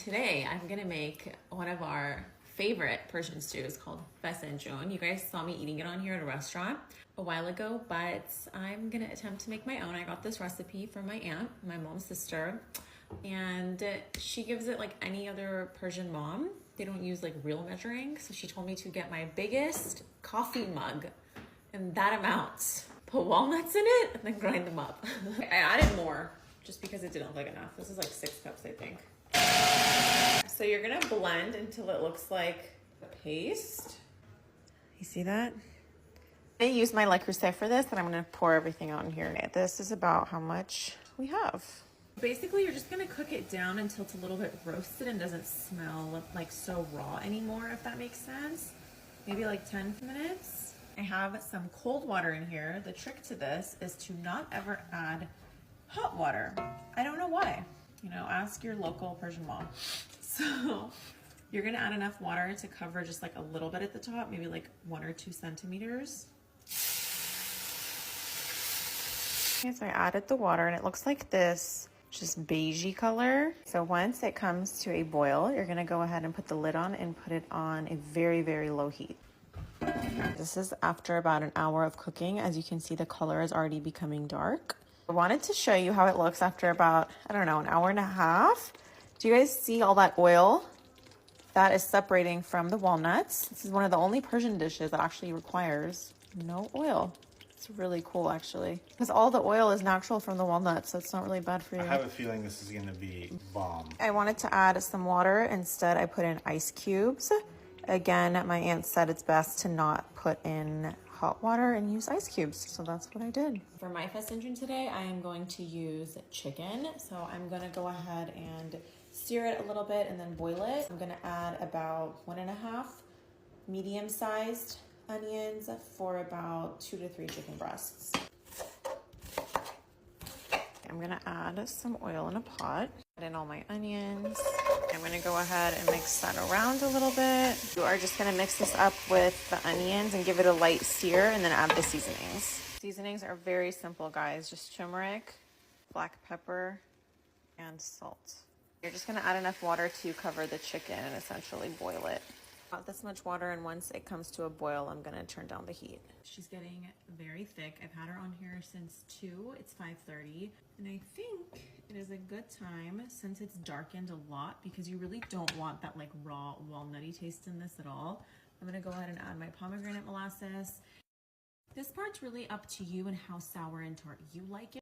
Today I'm gonna make one of our favorite Persian stews called fasenjun. You guys saw me eating it on here at a restaurant a while ago, but I'm gonna attempt to make my own. I got this recipe from my aunt, my mom's sister, and she gives it like any other Persian mom. They don't use like real measuring, so she told me to get my biggest coffee mug and that amount. Put walnuts in it and then grind them up. I added more just because it didn't look like enough. This is like 6 cups, I think. So you're gonna blend until it looks like a paste. You see that? I use my Le Creuset for this, and I'm gonna pour everything out in here. This is about how much we have. Basically, you're just gonna cook it down until it's a little bit roasted and doesn't smell like so raw anymore, if that makes sense. Maybe like 10 minutes. I have some cold water in here. The trick to this is to not ever add hot water. I don't know why. You know, ask your local Persian mom. So you're gonna add enough water to cover just like a little bit at the top, maybe like 1 or 2 centimeters. Okay, so I added the water and it looks like this, just beigey color. So once it comes to a boil, you're gonna go ahead and put the lid on and put it on a very, very low heat. This is after about an hour of cooking. As you can see, the color is already becoming dark. I wanted to show you how it looks after about, I don't know, an hour and a half. Do you guys see all that oil that is separating from the walnuts? This is one of the only Persian dishes that actually requires no oil. It's really cool, actually, because all the oil is natural from the walnuts, so it's not really bad for you. I have a feeling this is gonna be bomb. I wanted to add some water. Instead, I put in ice cubes. Again, my aunt said it's best to not put in hot water and use ice cubes, so that's what I did. For my fasenjun today, I am going to use chicken. So I'm gonna go ahead and sear it a little bit and then boil it. I'm gonna add about 1.5 medium-sized onions for about 2 to 3 chicken breasts. I'm gonna add some oil in a pot. Add in all my onions. I'm gonna go ahead and mix that around a little bit. You are just gonna mix this up with the onions and give it a light sear and then add the seasonings. Seasonings are very simple, guys. Just turmeric, black pepper, and salt. You're just gonna add enough water to cover the chicken and essentially boil it. About this much water, and once it comes to a boil, I'm gonna turn down the heat. She's getting very thick. I've had her on here since 2. It's 5:30, and I think it is a good time, since it's darkened a lot, because you really don't want that like raw walnutty taste in this at all. I'm gonna go ahead and add my pomegranate molasses. This part's really up to you and how sour and tart you like it.